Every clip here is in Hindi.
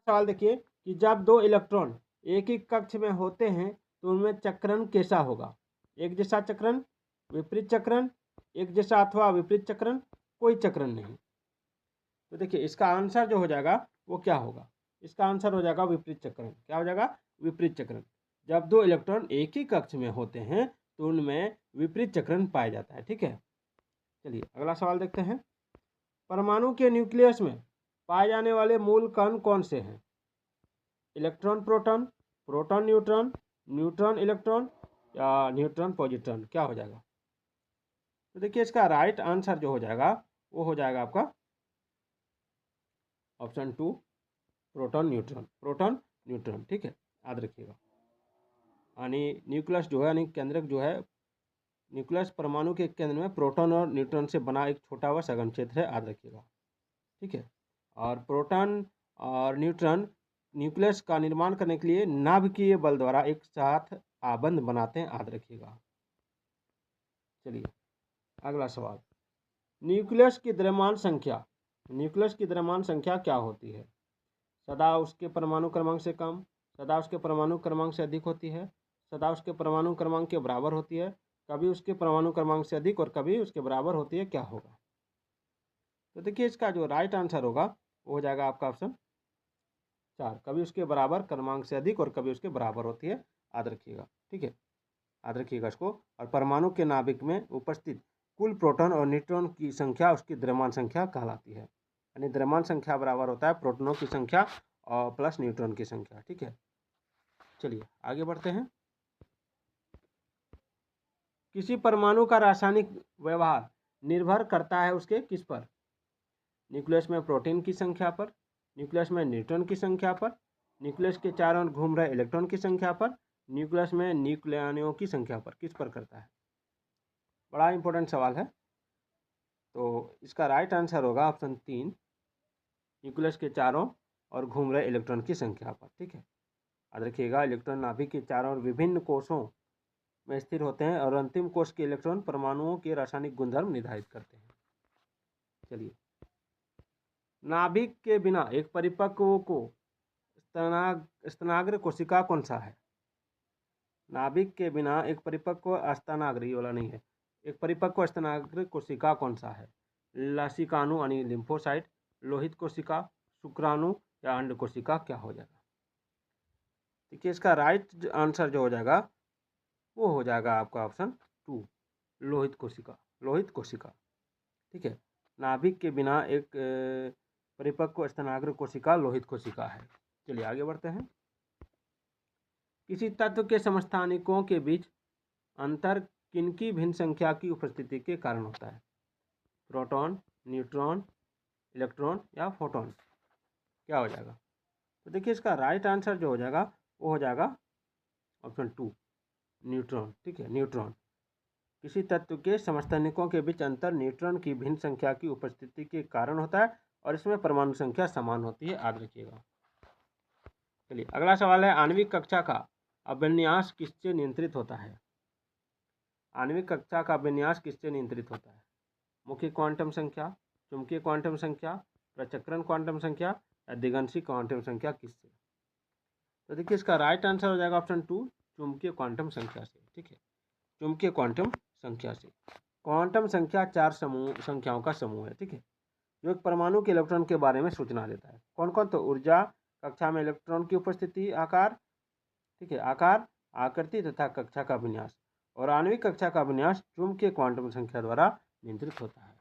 सवाल देखिए कि जब दो इलेक्ट्रॉन एक ही कक्ष में होते हैं तो उनमें चक्रण कैसा होगा। एक जैसा चक्रण, विपरीत चक्रण, एक जैसा अथवा विपरीत चक्रण, कोई चक्रण नहीं। तो देखिए इसका आंसर जो हो जाएगा वो क्या होगा, इसका आंसर हो जाएगा विपरीत चक्रण। क्या हो जाएगा, विपरीत चक्रण। जब दो इलेक्ट्रॉन एक ही कक्ष में होते हैं तो उनमें विपरीत चक्रण पाया जाता है। ठीक है, चलिए अगला सवाल देखते हैं। परमाणु के न्यूक्लियस में पाए जाने वाले मूल कण कौन से हैं। Electron proton, proton neutron, neutron electron या न्यूट्रॉन पॉजिट्रॉन, क्या हो जाएगा। तो देखिए इसका राइट आंसर जो हो जाएगा वो हो जाएगा आपका option 2, proton neutron, proton neutron. ठीक है, याद रखिएगा। यानी न्यूक्लियस जो है, यानी केंद्रक जो है, न्यूक्लियस परमाणु के केंद्र में प्रोटॉन और न्यूट्रॉन से बना एक छोटा व सघन क्षेत्र है, याद रखिएगा। ठीक है, और प्रोटॉन और न्यूट्रॉन न्यूक्लियस का निर्माण करने के लिए नाभिकीय बल द्वारा एक साथ आबंध बनाते हैं, याद रखिएगा। चलिए अगला सवाल। न्यूक्लियस की द्रव्यमान संख्या, न्यूक्लियस की द्रव्यमान संख्या क्या होती है। सदा उसके परमाणु क्रमांक से कम, सदा उसके परमाणु क्रमांक से अधिक होती है, सदा उसके परमाणु क्रमांक के बराबर होती है, कभी उसके परमाणु क्रमांक से अधिक और कभी उसके बराबर होती है, क्या होगा। तो देखिए इसका जो राइट आंसर होगा वो हो जाएगा आपका ऑप्शन 4, कभी उसके बराबर क्रमांक से अधिक और कभी उसके बराबर होती है, याद रखिएगा। ठीक है, याद रखिएगा इसको। और परमाणु के नाभिक में उपस्थित कुल प्रोटॉन और न्यूट्रॉन की संख्या उसकी द्रव्यमान संख्या कहलाती है। यानी द्रव्यमान संख्या बराबर होता है प्रोटॉनों की संख्या और प्लस न्यूट्रॉन की संख्या। ठीक है, चलिए आगे बढ़ते हैं। किसी परमाणु का रासायनिक व्यवहार निर्भर करता है उसके किस पर। न्यूक्लियस में प्रोटीन की संख्या पर, न्यूक्लियस में न्यूट्रॉन की संख्या पर, न्यूक्लियस के चारों ओर घूम रहे इलेक्ट्रॉन की संख्या पर, न्यूक्लियस में न्यूक्लियनों की संख्या पर, किस पर करता है। बड़ा इंपॉर्टेंट सवाल है। तो इसका राइट आंसर होगा ऑप्शन 3, न्यूक्लियस के चारों और घूम रहे इलेक्ट्रॉन की संख्या पर। ठीक है, याद रखिएगा इलेक्ट्रॉन नाभिक के चारों ओर विभिन्न कोषों में स्थिर होते हैं और अंतिम कोष के इलेक्ट्रॉन परमाणुओं के रासायनिक गुणधर्म निर्धारित करते हैं। चलिए, नाभिक के बिना एक परिपक्व को स्तनाग्र कोशिका कौन सा है। नाभिक के बिना एक परिपक्व स्तनाग्र, ये वाला नहीं है, एक परिपक्व स्तनाग्र कोशिका कौन सा है। लसिकाणु यानी लिम्फोसाइट, लोहित कोशिका, शुक्राणु या अंड कोशिका, क्या हो जाएगा। देखिए इसका राइट आंसर जो हो जाएगा वो हो जाएगा आपका ऑप्शन 2, लोहित कोशिका, लोहित कोशिका। ठीक है, नाभिक के बिना एक परिपक्व स्तनाग्र कोशिका लोहित कोशिका है। चलिए आगे बढ़ते हैं। किसी तत्व के समस्थानिकों के बीच अंतर किनकी भिन्न संख्या की उपस्थिति के कारण होता है। प्रोटॉन, न्यूट्रॉन, इलेक्ट्रॉन या फोटॉन, क्या हो जाएगा। तो देखिए इसका राइट आंसर जो हो जाएगा वो हो जाएगा ऑप्शन 2, न्यूट्रॉन। ठीक है, न्यूट्रॉन। किसी तत्व के समस्थानिकों के बीच अंतर न्यूट्रॉन की भिन्न संख्या की उपस्थिति के कारण होता है और इसमें परमाणु संख्या समान होती है, याद रखिएगा। चलिए अगला सवाल है। आणविक कक्षा का अभिन्यास किससे नियंत्रित होता है। आणविक कक्षा का अभिन्यास किससे नियंत्रित होता है। मुख्य क्वांटम संख्या, चुंबकीय क्वांटम संख्या, प्रचक्रण क्वांटम संख्या या दिगंशी क्वांटम संख्या, किससे। तो देखिए इसका राइट आंसर हो जाएगा ऑप्शन 2, चुंबकीय क्वांटम संख्या से। ठीक है, चुंबकीय क्वांटम संख्या से। क्वांटम संख्या 4 संख्याओं का समूह है। ठीक है, जो एक परमाणु के इलेक्ट्रॉन के बारे में सूचना देता है। कौन कौन, तो ऊर्जा, कक्षा में इलेक्ट्रॉन की उपस्थिति, आकार, ठीक है, आकार, आकृति तथा कक्षा का विन्यास। और आणविक कक्षा का विन्यास चुंबकीय क्वांटम संख्या द्वारा नियंत्रित होता है।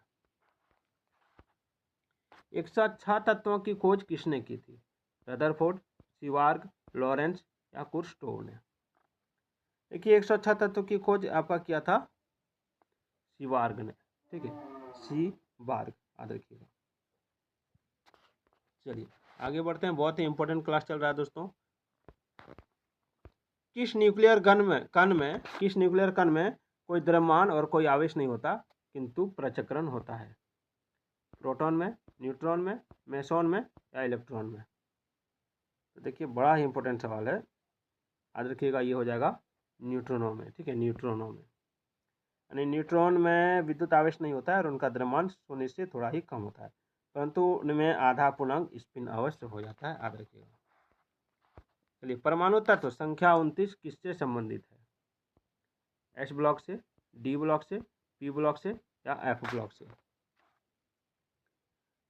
106 तत्वों की खोज किसने की थी। रदरफोर्ड, सीवार्ग, लॉरेंस या कुर्स्टोव ने। देखिए 106 तत्वों की खोज आपका किया था सीवार्ग ने। ठीक है, सीवार्ग, याद रखिएगा। चलिए आगे बढ़ते हैं। बहुत ही इंपॉर्टेंट क्लास चल रहा है दोस्तों। किस न्यूक्लियर कण में कोई द्रव्यमान और कोई आवेश नहीं होता किंतु प्रचक्रण होता है। प्रोटॉन में, न्यूट्रॉन में, मेसॉन में या इलेक्ट्रॉन में। तो देखिए बड़ा ही इंपॉर्टेंट सवाल है, याद रखिएगा। ये हो जाएगा न्यूट्रॉनों में। ठीक है, न्यूट्रॉनों में, यानी न्यूट्रॉन में विद्युत आवेश नहीं होता है और उनका द्रव्यमान शून्य से थोड़ा ही कम होता है। परंतु उनमें आधा पूर्णांक स्पिन अवश्य हो जाता है, याद रखिएगा। चलिए, परमाणु तत्व संख्या 29 किससे संबंधित है? एस ब्लॉक से, डी ब्लॉक से, पी ब्लॉक से या एफ ब्लॉक से?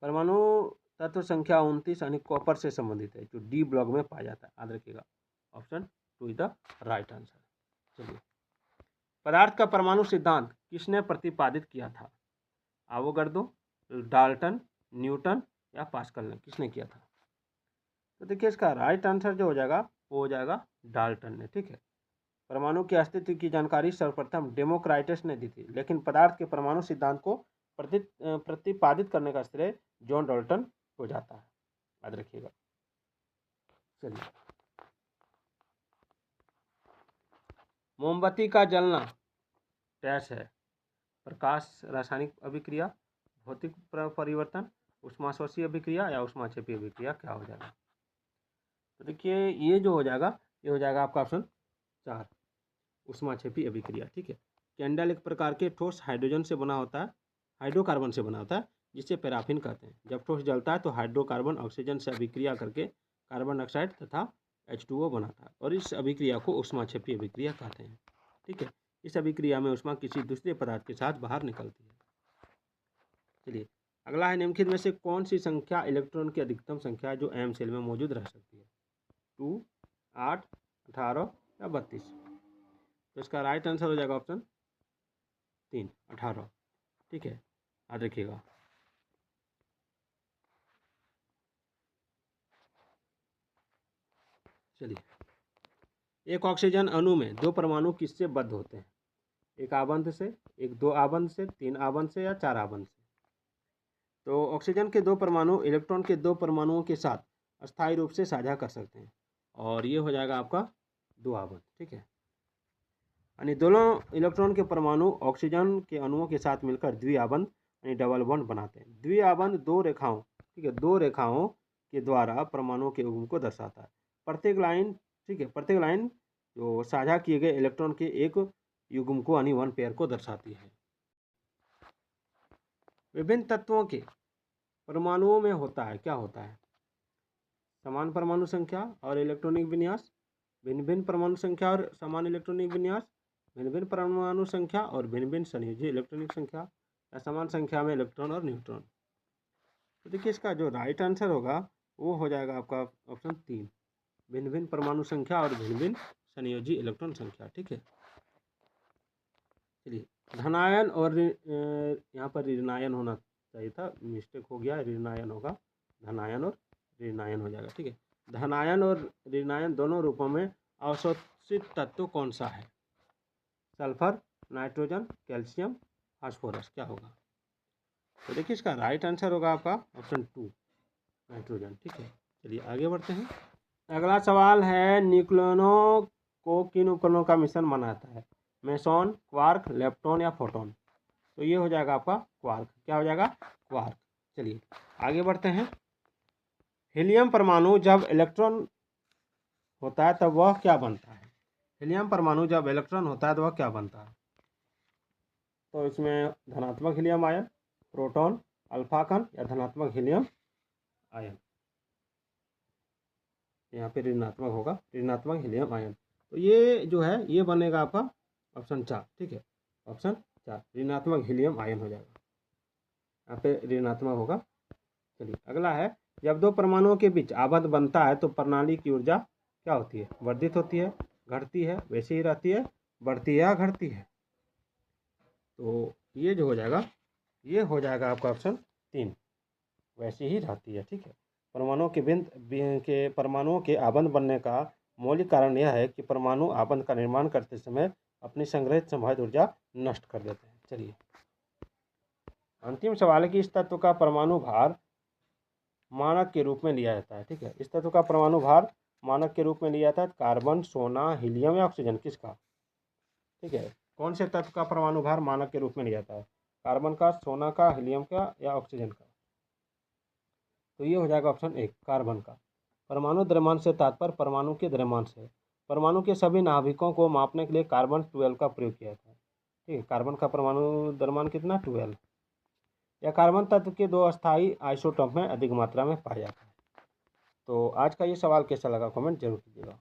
परमाणु तत्व संख्या 29 यानी कॉपर से संबंधित है, जो डी ब्लॉक में पाया जाता है, याद रखिएगा। Option 2 is the right answer. चलिए, पदार्थ का परमाणु सिद्धांत किसने प्रतिपादित किया था? आवोगाड्रो, डाल्टन, न्यूटन या पास्कल ने किसने किया था? तो देखिए, इसका राइट आंसर जो हो जाएगा वो हो जाएगा डाल्टन ने। ठीक है, परमाणु के अस्तित्व की जानकारी सर्वप्रथम डेमोक्राइटस ने दी थी, लेकिन पदार्थ के परमाणु सिद्धांत को प्रतिपादित करने का श्रेय जॉन डाल्टन हो जाता है, याद रखिएगा। चलिए, मोमबत्ती का जलना डैश है? प्रकाश रासायनिक अभिक्रिया, भौतिक परिवर्तन, ऊष्माशोषी अभिक्रिया या ऊष्माक्षेपी अभिक्रिया, क्या हो जाएगा? तो देखिए, ये जो हो जाएगा ये हो जाएगा आपका ऑप्शन 4, ऊष्माक्षेपी अभिक्रिया। ठीक है, कैंडल एक प्रकार के ठोस हाइड्रोजन से बना होता है, हाइड्रोकार्बन से बना होता है, जिसे पैराफिन कहते हैं। जब ठोस जलता है तो हाइड्रोकार्बन ऑक्सीजन से अभिक्रिया करके कार्बन डाइऑक्साइड तथा H2O बनाता है, और इस अभिक्रिया को ऊष्माक्षेपी अभिक्रिया कहते हैं। ठीक है, इस अभिक्रिया में ऊष्मा किसी दूसरे पदार्थ के साथ बाहर निकलती है। चलिए, अगला है, निम्नलिखित में से कौन सी संख्या इलेक्ट्रॉन की अधिकतम संख्या है जो एम सेल में मौजूद रह सकती है? 2, 8, 18 या 32? तो इसका राइट आंसर हो जाएगा ऑप्शन 3, 18। ठीक है, याद रखिएगा। चलिए, एक ऑक्सीजन अणु में 2 परमाणु किससे बद्ध होते हैं? एक आबंध से, एक 2 आबंध से, 3 आबंध से या 4 आबंध से? तो ऑक्सीजन के 2 परमाणु इलेक्ट्रॉन के 2 परमाणुओं के साथ अस्थायी रूप से साझा कर सकते हैं, और ये हो जाएगा आपका 2 आबंध। ठीक है, यानी दोनों इलेक्ट्रॉन के परमाणु ऑक्सीजन के अणुओं के साथ मिलकर द्विआबंध यानी डबल बॉन्ड बनाते हैं। द्विआबंध 2 रेखाओं, ठीक है, 2 रेखाओं के द्वारा परमाणुओं के युग्म को दर्शाता है। प्रत्येक लाइन, ठीक है, प्रत्येक लाइन जो साझा किए गए इलेक्ट्रॉन के एक युग्म को यानी 1 पेयर को दर्शाती है। विभिन्न तत्वों के परमाणुओं में होता है, क्या होता है? समान परमाणु संख्या और इलेक्ट्रॉनिक विन्यास, भिन्न भिन्न परमाणु संख्या और समान इलेक्ट्रॉनिक विन्यास, भिन्न भिन्न परमाणु संख्या और भिन्न भिन्न संयोजी इलेक्ट्रॉनिक संख्या, या समान संख्या में इलेक्ट्रॉन और न्यूट्रॉन। तो देखिए, इसका जो राइट आंसर होगा वो हो जाएगा आपका ऑप्शन 3, भिन्न भिन्न परमाणु संख्या और भिन्न भिन्न संयोजी इलेक्ट्रॉन संख्या। ठीक है, चलिए, धनायन और यहाँ पर ऋणायन होना चाहिए था, मिस्टेक हो गया, ऋणायन होगा, धनायन और ऋणायन हो जाएगा। ठीक है, धनायन और ऋणायन दोनों रूपों में अवशोषित तत्व कौन सा है? सल्फर, नाइट्रोजन, कैल्शियम, फास्फोरस, क्या होगा? तो देखिए, इसका राइट आंसर होगा आपका ऑप्शन 2, नाइट्रोजन। ठीक है, चलिए आगे बढ़ते हैं। अगला सवाल है, न्यूक्लियनों को किन उपकरणों का मिश्रण माना जाता है? मेसॉन, क्वार्क, लेप्टॉन या फोटॉन? तो ये हो जाएगा आपका क्वार्क। क्या हो जाएगा? क्वार्क। चलिए आगे बढ़ते हैं। हीलियम परमाणु जब इलेक्ट्रॉन होता है तब वह क्या बनता है? हीलियम परमाणु जब इलेक्ट्रॉन होता है तो वह क्या बनता है? तो इसमें धनात्मक हीलियम आयन, प्रोटॉन, अल्फा कण या धनात्मक हीलियम आयन। यहाँ पे ऋणात्मक होगा, ऋणात्मक हीलियम आयन। तो ये जो है ये बनेगा आपका ऑप्शन 4। ठीक है, ऑप्शन 4 ऋणात्मक हीलियम आयन हो जाएगा, यहाँ पे ऋणात्मक होगा। चलिए अगला है, जब दो परमाणुओं के बीच आबंध बनता है तो प्रणाली की ऊर्जा क्या होती है? वर्धित होती है, घटती है, वैसे ही रहती है, बढ़ती है या घटती है? तो ये जो हो जाएगा ये हो जाएगा आपका ऑप्शन 3, वैसे ही रहती है। ठीक है, परमाणुओं के आबंध बनने का मौलिक कारण यह है कि परमाणु आबंध का निर्माण करते समय अपनी संग्रहित संभावित ऊर्जा नष्ट कर देते हैं। चलिए अंतिम सवाल है कि इस तत्व का परमाणु भार मानक के रूप में लिया जाता है। ठीक है, इस तत्व का परमाणु भार मानक के रूप में लिया जाता है कार्बन, सोना, हीलियम या ऑक्सीजन, किसका? ठीक है, कौन से तत्व का परमाणु भार मानक के रूप में लिया जाता है? कार्बन का, सोना का, हीलियम का या ऑक्सीजन का? तो ये हो जाएगा ऑप्शन 1, कार्बन का। परमाणु द्रव्यमान से तात्पर्य परमाणु के द्रव्यमान से। परमाणु के सभी नाभिकों को मापने के लिए कार्बन 12 का प्रयोग किया जाता है। ठीक है, कार्बन का परमाणु द्रव्यमान कितना? 12। यह कार्बन तत्व के 2 अस्थायी आइसोटोप में अधिक मात्रा में पाया जाता है। तो आज का ये सवाल कैसा लगा कमेंट जरूर कीजिएगा।